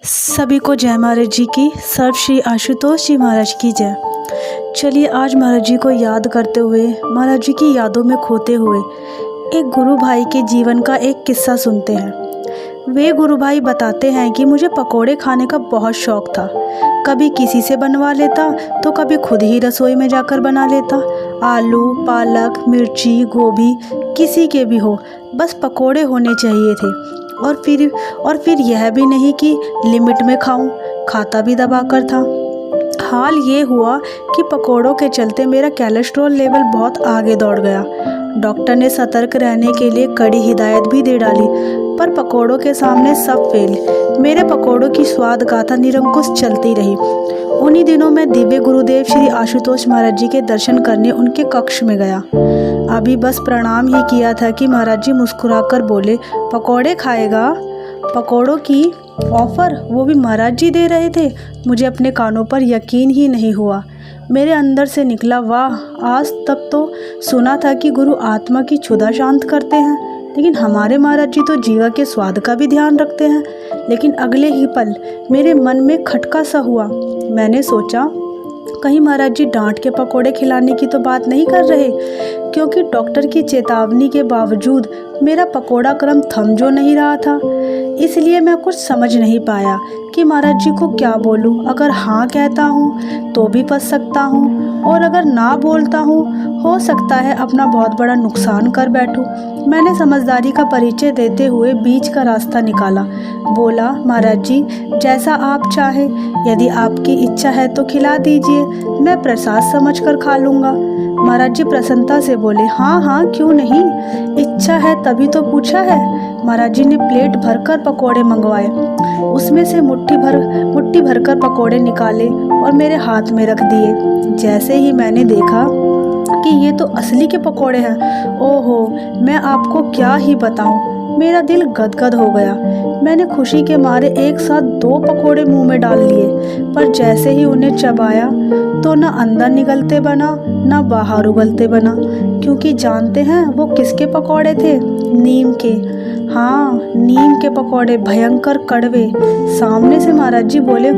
सभी को जय महाराज जी की। सर्व श्री आशुतोष जी महाराज की जय। चलिए आज महाराज जी को याद करते हुए, महाराज जी की यादों में खोते हुए एक गुरु भाई के जीवन का एक किस्सा सुनते हैं। वे गुरु भाई बताते हैं कि मुझे पकोड़े खाने का बहुत शौक़ था। कभी किसी से बनवा लेता तो कभी खुद ही रसोई में जाकर बना लेता। आलू, पालक, मिर्ची, गोभी किसी के भी हो, बस पकोड़े होने चाहिए थे। और फिर यह भी नहीं कि लिमिट में खाऊं, खाता भी दबाकर था। हाल ये हुआ कि पकोड़ों के चलते मेरा कोलेस्ट्रॉल लेवल बहुत आगे दौड़ गया। डॉक्टर ने सतर्क रहने के लिए कड़ी हिदायत भी दे डाली, पर पकोड़ों के सामने सब फेल। मेरे पकोड़ों की स्वाद गाथा निरंकुश चलती रही। उन्हीं दिनों मैं दिव्य गुरुदेव श्री आशुतोष महाराज जी के दर्शन करने उनके कक्ष में गया। अभी बस प्रणाम ही किया था कि महाराज जी मुस्कुराकर बोले, पकोड़े खाएगा? पकोड़ों की ऑफ़र, वो भी महाराज जी दे रहे थे। मुझे अपने कानों पर यकीन ही नहीं हुआ। मेरे अंदर से निकला, वाह! आज तक तो सुना था कि गुरु आत्मा की क्षुधा शांत करते हैं, लेकिन हमारे महाराज जी तो जीवा के स्वाद का भी ध्यान रखते हैं। लेकिन अगले ही पल मेरे मन में खटका सा हुआ। मैंने सोचा, कहीं महाराज जी डांट के पकोड़े खिलाने की तो बात नहीं कर रहे, क्योंकि डॉक्टर की चेतावनी के बावजूद मेरा पकोड़ा क्रम थम जो नहीं रहा था। इसलिए मैं कुछ समझ नहीं पाया कि महाराज जी को क्या बोलूं। अगर हाँ कहता हूँ तो भी फंस सकता हूँ, और अगर ना बोलता हूँ हो सकता है अपना बहुत बड़ा नुकसान कर बैठूं। मैंने समझदारी का परिचय देते हुए बीच का रास्ता निकाला। बोला, महाराज जी जैसा आप चाहें, यदि आपकी इच्छा है तो खिला दीजिए, मैं प्रसाद समझकर खा लूँगा। महाराज जी प्रसन्नता से बोले, हाँ हाँ क्यों नहीं, इच्छा है तभी तो पूछा है। महाराज जी ने प्लेट भरकर पकोड़े मंगवाए। उसमें से मुट्ठी भरकर पकोड़े निकाले और मेरे हाथ में रख दिए। जैसे ही मैंने देखा कि ये तो असली के पकोड़े हैं, ओहो मैं आपको क्या ही बताऊं, मेरा दिल गदगद हो गया। मैंने खुशी के मारे एक साथ 2 पकोड़े मुंह में डाल लिए, पर जैसे ही उन्हें चबाया तो ना अंदर निगलते बना ना बाहर उगलते बना, क्योंकि जानते हैं वो किसके पकोड़े थे? नीम के। हाँ, नीम के पकोड़े, भयंकर कड़वे। सामने से महाराज जी बोले,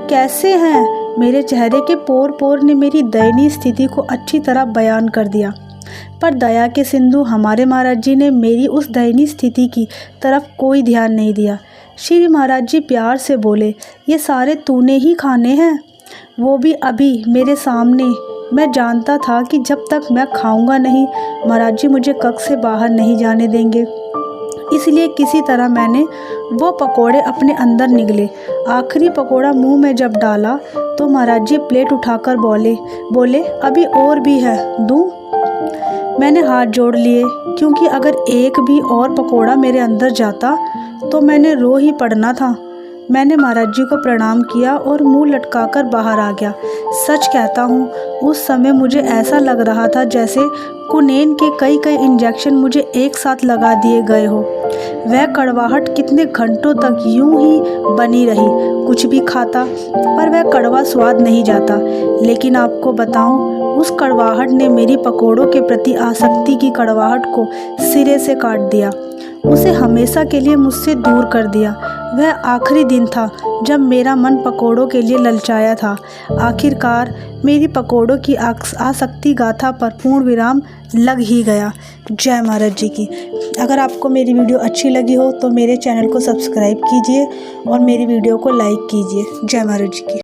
कैसे हैं? मेरे चेहरे के पोर पोर ने मेरी दयनीय स्थिति को अच्छी तरह बयान कर दिया। पर दया के सिंधु हमारे महाराज जी ने मेरी उस दयनीय स्थिति की तरफ कोई ध्यान नहीं दिया। श्री महाराज जी प्यार से बोले, ये सारे तूने ही खाने हैं, वो भी अभी मेरे सामने। मैं जानता था कि जब तक मैं खाऊंगा नहीं, महाराज जी मुझे कक्ष से बाहर नहीं जाने देंगे। इसलिए किसी तरह मैंने वो पकोड़े अपने अंदर निगले। आखिरी पकोड़ा मुंह में जब डाला तो महाराज जी प्लेट उठाकर बोले, अभी और भी है, दूं? मैंने हाथ जोड़ लिए, क्योंकि अगर एक भी और पकोड़ा मेरे अंदर जाता तो मैंने रो ही पड़ना था। मैंने महाराज जी को प्रणाम किया और मुंह लटकाकर बाहर आ गया। सच कहता हूँ, उस समय मुझे ऐसा लग रहा था जैसे कुनेन के कई इंजेक्शन मुझे एक साथ लगा दिए गए हो। वह कड़वाहट कितने घंटों तक यूं ही बनी रही। कुछ भी खाता पर वह कड़वा स्वाद नहीं जाता। लेकिन आपको बताऊं, उस कड़वाहट ने मेरी पकोड़ों के प्रति आसक्ति की कड़वाहट को सिरे से काट दिया, उसे हमेशा के लिए मुझसे दूर कर दिया। वह आखिरी दिन था जब मेरा मन पकोड़ों के लिए ललचाया था। आखिरकार मेरी पकोड़ों की आसक्ति गाथा पर पूर्ण विराम लग ही गया। जय महाराज जी की। अगर आपको मेरी वीडियो अच्छी लगी हो तो मेरे चैनल को सब्सक्राइब कीजिए और मेरी वीडियो को लाइक कीजिए। जय महाराज जी की।